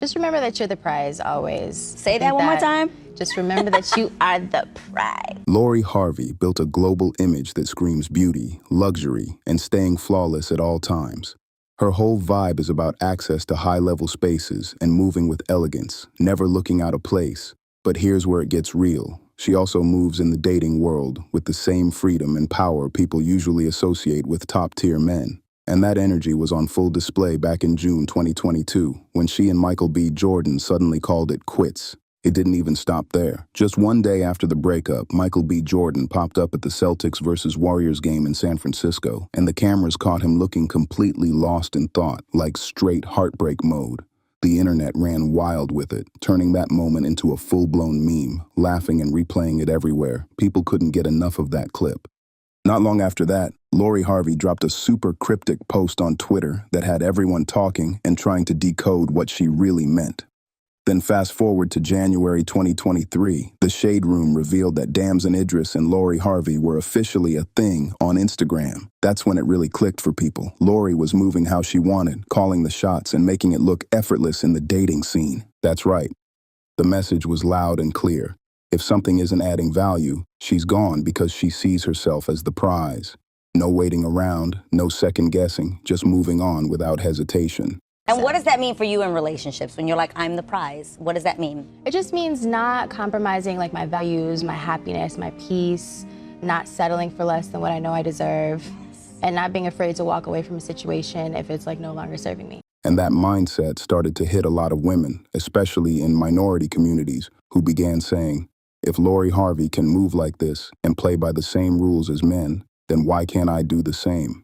Just remember that you're the prize always. Say that one more time. Just remember that you are the prize. Lori Harvey built a global image that screams beauty, luxury, and staying flawless at all times. Her whole vibe is about access to high-level spaces and moving with elegance, never looking out of place. But here's where it gets real. She also moves in the dating world with the same freedom and power people usually associate with top-tier men. And that energy was on full display back in June 2022, when she and Michael B. Jordan suddenly called it quits. It didn't even stop there. Just one day after the breakup, Michael B. Jordan popped up at the Celtics versus Warriors game in San Francisco, and the cameras caught him looking completely lost in thought, like straight heartbreak mode. The internet ran wild with it, turning that moment into a full-blown meme, laughing and replaying it everywhere. People couldn't get enough of that clip. Not long after that, Lori Harvey dropped a super cryptic post on Twitter that had everyone talking and trying to decode what she really meant. Then fast forward to January 2023, the Shade Room revealed that Damson Idris and Lori Harvey were officially a thing on Instagram. That's when it really clicked for people. Lori was moving how she wanted, calling the shots and making it look effortless in the dating scene. That's right. The message was loud and clear. If something isn't adding value, she's gone because she sees herself as the prize. No waiting around, no second guessing, just moving on without hesitation. And what does that mean for you in relationships when you're like, I'm the prize? What does that mean? It just means not compromising like my values, my happiness, my peace, not settling for less than what I know I deserve, and not being afraid to walk away from a situation if it's like no longer serving me. And that mindset started to hit a lot of women, especially in minority communities, who began saying, if Lori Harvey can move like this and play by the same rules as men, then why can't I do the same?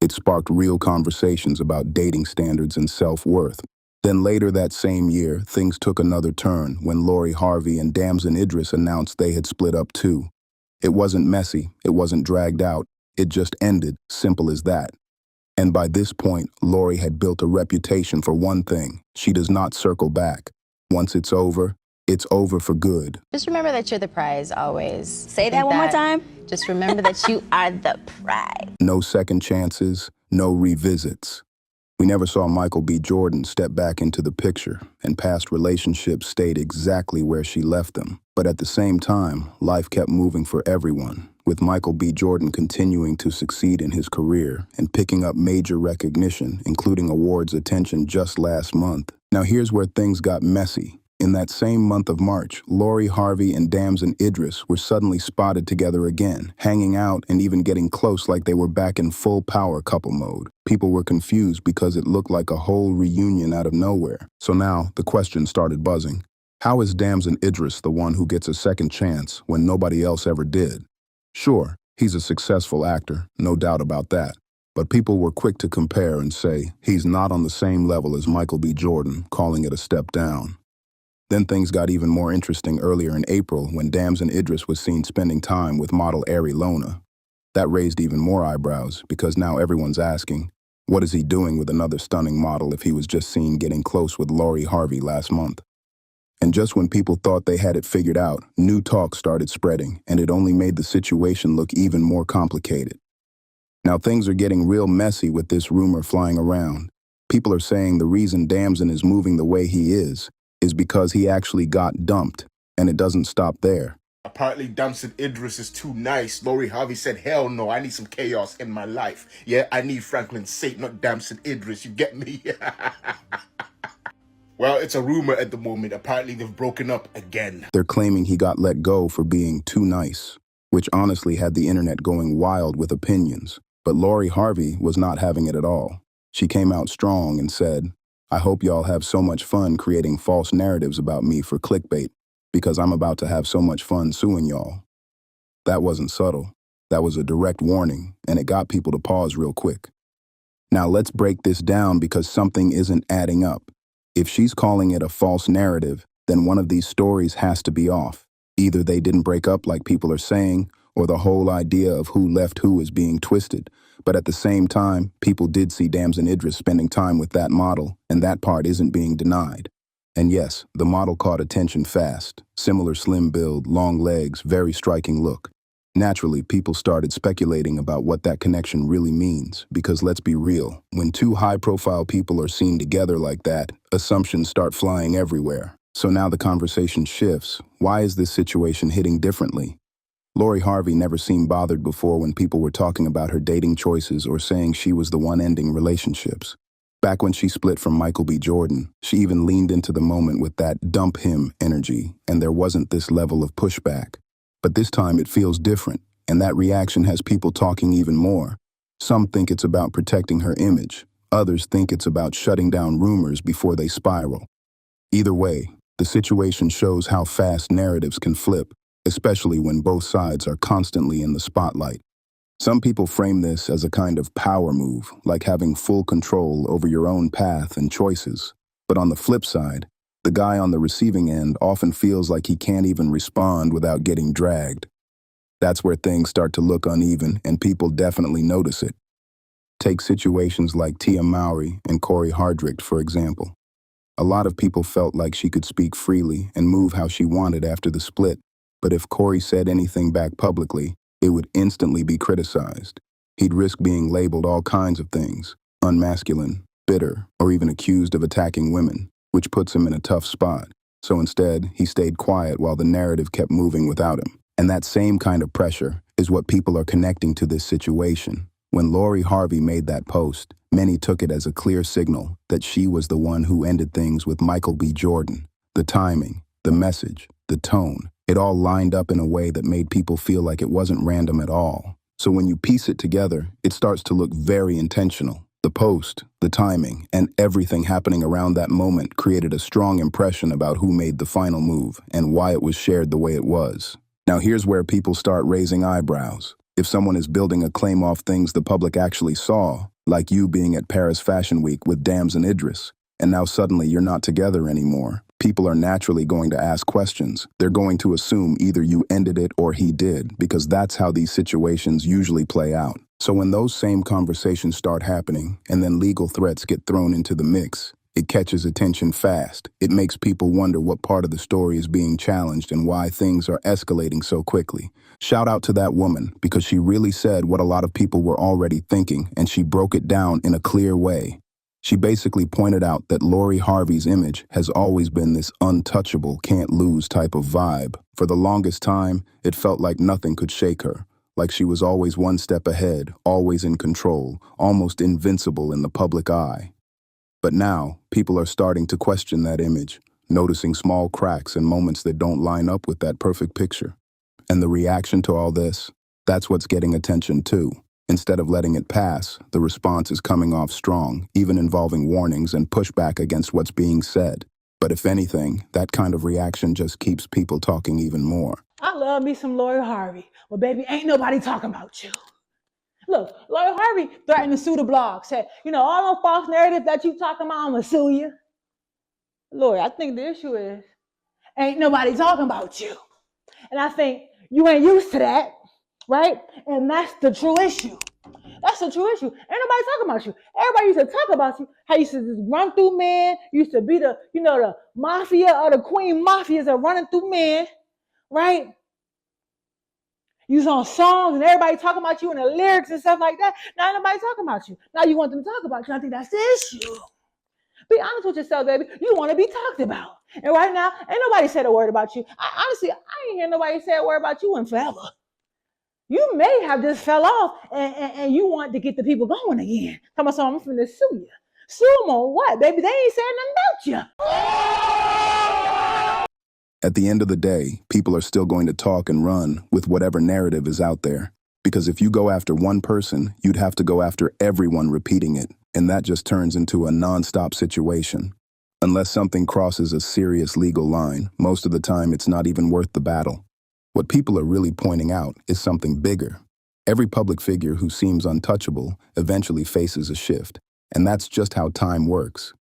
It sparked real conversations about dating standards and self-worth. Then later that same year, things took another turn when Lori Harvey and Damson Idris announced they had split up too. It wasn't messy, it wasn't dragged out, it just ended, simple as that. And by this point, Lori had built a reputation for one thing: she does not circle back. Once it's over for good. Just remember that you're the prize always. Say that one more time. Just remember that you are the prize. No second chances, no revisits. We never saw Michael B. Jordan step back into the picture, and past relationships stayed exactly where she left them. But at the same time, life kept moving for everyone, with Michael B. Jordan continuing to succeed in his career and picking up major recognition, including awards attention just last month. Now here's where things got messy. In that same month of March, Lori Harvey and Damson Idris were suddenly spotted together again, hanging out and even getting close like they were back in full power couple mode. People were confused because it looked like a whole reunion out of nowhere. So now the question started buzzing. How is Damson Idris the one who gets a second chance when nobody else ever did? Sure, he's a successful actor, no doubt about that. But people were quick to compare and say he's not on the same level as Michael B. Jordan, calling it a step down. Then things got even more interesting earlier in April when Damson Idris was seen spending time with model Ari Lona. That raised even more eyebrows because now everyone's asking, what is he doing with another stunning model if he was just seen getting close with Lori Harvey last month? And just when people thought they had it figured out, new talk started spreading, and it only made the situation look even more complicated. Now things are getting real messy with this rumor flying around. People are saying the reason Damson is moving the way he is because he actually got dumped, and it doesn't stop there. Apparently Damson Idris is too nice. Lori Harvey said, hell no, I need some chaos in my life. Yeah, I need Franklin Saint, not Damson Idris, you get me? Well, it's a rumor at the moment. Apparently they've broken up again. They're claiming he got let go for being too nice, which honestly had the internet going wild with opinions. But Lori Harvey was not having it at all. She came out strong and said, I hope y'all have so much fun creating false narratives about me for clickbait, because I'm about to have so much fun suing y'all. That wasn't subtle. That was a direct warning, and it got people to pause real quick. Now let's break this down because something isn't adding up. If she's calling it a false narrative, then one of these stories has to be off. Either they didn't break up like people are saying, or the whole idea of who left who is being twisted. But at the same time, people did see Damson Idris spending time with that model, and that part isn't being denied. And yes, the model caught attention fast. Similar slim build, long legs, very striking look. Naturally, people started speculating about what that connection really means, because let's be real, when two high-profile people are seen together like that, assumptions start flying everywhere. So now the conversation shifts. Why is this situation hitting differently? Lori Harvey never seemed bothered before when people were talking about her dating choices or saying she was the one ending relationships. Back when she split from Michael B. Jordan, she even leaned into the moment with that dump him energy, and there wasn't this level of pushback. But this time it feels different, and that reaction has people talking even more. Some think it's about protecting her image. Others think it's about shutting down rumors before they spiral. Either way, the situation shows how fast narratives can flip, especially when both sides are constantly in the spotlight. Some people frame this as a kind of power move, like having full control over your own path and choices. But on the flip side, the guy on the receiving end often feels like he can't even respond without getting dragged. That's where things start to look uneven, and people definitely notice it. Take situations like Tia Mowry and Corey Hardrict, for example. A lot of people felt like she could speak freely and move how she wanted after the split, but if Corey said anything back publicly, it would instantly be criticized. He'd risk being labeled all kinds of things, unmasculine, bitter, or even accused of attacking women, which puts him in a tough spot. So instead, he stayed quiet while the narrative kept moving without him. And that same kind of pressure is what people are connecting to this situation. When Lori Harvey made that post, many took it as a clear signal that she was the one who ended things with Michael B. Jordan. The timing, the message, the tone, it all lined up in a way that made people feel like it wasn't random at all. So when you piece it together, it starts to look very intentional. The post, the timing, and everything happening around that moment created a strong impression about who made the final move and why it was shared the way it was. Now here's where people start raising eyebrows. If someone is building a claim off things the public actually saw, like you being at Paris Fashion Week with Damson Idris, and now suddenly you're not together anymore, people are naturally going to ask questions. They're going to assume either you ended it or he did, because that's how these situations usually play out. So when those same conversations start happening, and then legal threats get thrown into the mix, it catches attention fast. It makes people wonder what part of the story is being challenged and why things are escalating so quickly. Shout out to that woman, because she really said what a lot of people were already thinking, and she broke it down in a clear way. She basically pointed out that Lori Harvey's image has always been this untouchable, can't-lose type of vibe. For the longest time, it felt like nothing could shake her, like she was always one step ahead, always in control, almost invincible in the public eye. But now, people are starting to question that image, noticing small cracks and moments that don't line up with that perfect picture. And the reaction to all this, that's what's getting attention too. Instead of letting it pass, the response is coming off strong, even involving warnings and pushback against what's being said. But if anything, that kind of reaction just keeps people talking even more. I love me some Lori Harvey. Well, baby, ain't nobody talking about you. Look, Lori Harvey threatened to sue the blog. Said, all those false narratives that you talking about, I'm going to sue you. Lori, I think the issue is, ain't nobody talking about you. And I think you ain't used to that, right? And that's the true issue. That's the true issue. Ain't nobody talking about you. Everybody used to talk about you. How you used to just run through men. You used to be the mafia or the queen mafias are running through men, right? You was on songs and everybody talking about you and the lyrics and stuff like that. Now ain't nobody talking about you. Now you want them to talk about you. I think that's the issue. Be honest with yourself, baby. You want to be talked about. And right now, ain't nobody said a word about you. Honestly, I ain't hear nobody say a word about you in forever. You may have just fell off and you want to get the people going again. Come on, so I'm finna sue you. Sue them on what, baby? They ain't saying nothing about you. At the end of the day, people are still going to talk and run with whatever narrative is out there. Because if you go after one person, you'd have to go after everyone repeating it, and that just turns into a non-stop situation. Unless something crosses a serious legal line, most of the time it's not even worth the battle. What people are really pointing out is something bigger. Every public figure who seems untouchable eventually faces a shift, and that's just how time works.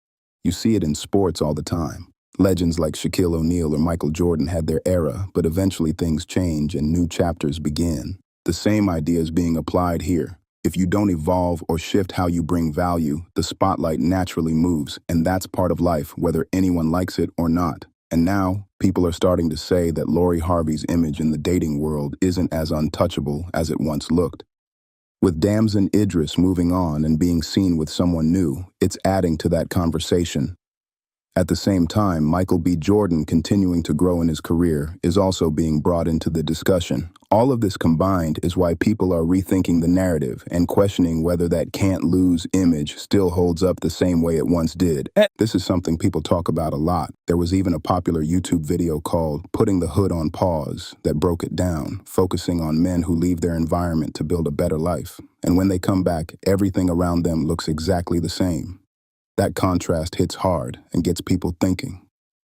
You see it in sports all the time. Legends like Shaquille O'Neal or Michael Jordan had their era, but eventually things change and new chapters begin. The same idea is being applied here. If you don't evolve or shift how you bring value, the spotlight naturally moves, and that's part of life, whether anyone likes it or not. And now, People are starting to say that Lori Harvey's image in the dating world isn't as untouchable as it once looked. With Damson Idris moving on and being seen with someone new, it's adding to that conversation. At the same time, Michael B. Jordan continuing to grow in his career is also being brought into the discussion. All of this combined is why people are rethinking the narrative and questioning whether that can't lose image still holds up the same way it once did. This is something people talk about a lot. There was even a popular YouTube video called "Putting the Hood on Pause" that broke it down, focusing on men who leave their environment to build a better life. And when they come back, everything around them looks exactly the same. That contrast hits hard and gets people thinking.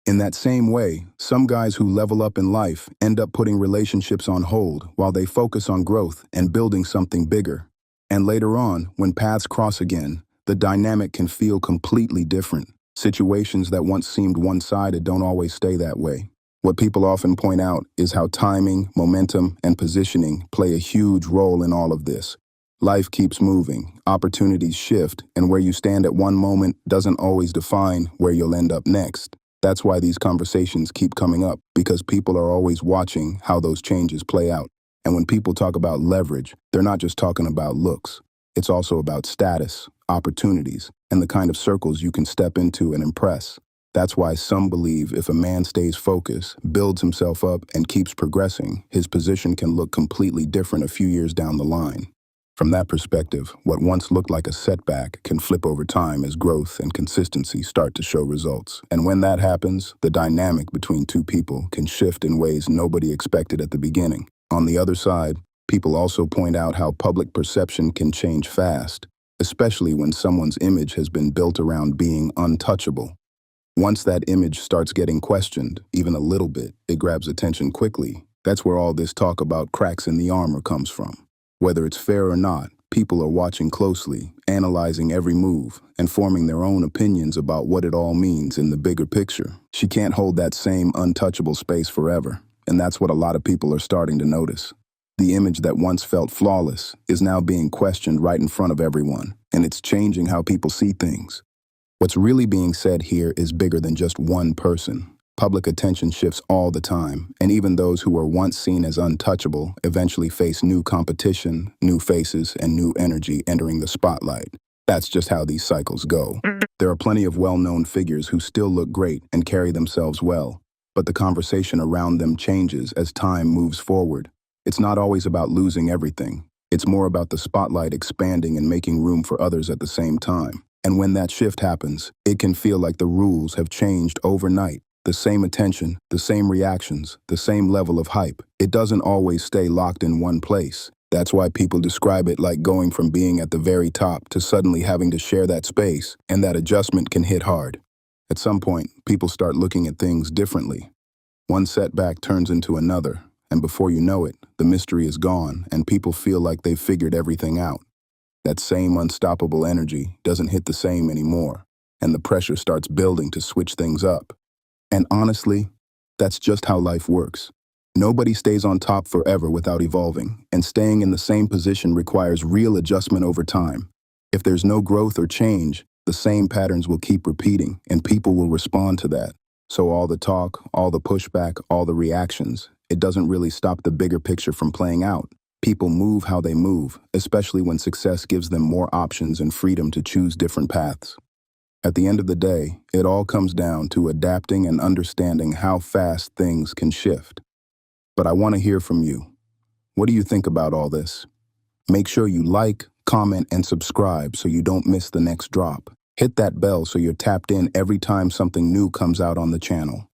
In that same way, some guys who level up in life end up putting relationships on hold while they focus on growth and building something bigger. And later on, when paths cross again, the dynamic can feel completely different. Situations that once seemed one-sided don't always stay that way. What people often point out is how timing, momentum, and positioning play a huge role in all of this. Life keeps moving, opportunities shift, and where you stand at one moment doesn't always define where you'll end up next. That's why these conversations keep coming up, because people are always watching how those changes play out. And when people talk about leverage, they're not just talking about looks. It's also about status, opportunities, and the kind of circles you can step into and impress. That's why some believe if a man stays focused, builds himself up, and keeps progressing, his position can look completely different a few years down the line. From that perspective, what once looked like a setback can flip over time as growth and consistency start to show results. And when that happens, the dynamic between two people can shift in ways nobody expected at the beginning. On the other side, people also point out how public perception can change fast, especially when someone's image has been built around being untouchable. Once that image starts getting questioned, even a little bit, it grabs attention quickly. That's where all this talk about cracks in the armor comes from. Whether it's fair or not, people are watching closely, analyzing every move, and forming their own opinions about what it all means in the bigger picture. She can't hold that same untouchable space forever, and that's what a lot of people are starting to notice. The image that once felt flawless is now being questioned right in front of everyone, and it's changing how people see things. What's really being said here is bigger than just one person. Public attention shifts all the time, and even those who were once seen as untouchable eventually face new competition, new faces, and new energy entering the spotlight. That's just how these cycles go. There are plenty of well-known figures who still look great and carry themselves well, but the conversation around them changes as time moves forward. It's not always about losing everything. It's more about the spotlight expanding and making room for others at the same time. And when that shift happens, it can feel like the rules have changed overnight. The same attention, the same reactions, the same level of hype. It doesn't always stay locked in one place. That's why people describe it like going from being at the very top to suddenly having to share that space, and that adjustment can hit hard. At some point, people start looking at things differently. One setback turns into another, and before you know it, the mystery is gone, and people feel like they've figured everything out. That same unstoppable energy doesn't hit the same anymore, and the pressure starts building to switch things up. And honestly, that's just how life works. Nobody stays on top forever without evolving, and staying in the same position requires real adjustment over time. If there's no growth or change, the same patterns will keep repeating, and people will respond to that. So all the talk, all the pushback, all the reactions, it doesn't really stop the bigger picture from playing out. People move how they move, especially when success gives them more options and freedom to choose different paths. At the end of the day, it all comes down to adapting and understanding how fast things can shift. But I want to hear from you. What do you think about all this? Make sure you like, comment, and subscribe so you don't miss the next drop. Hit that bell so you're tapped in every time something new comes out on the channel.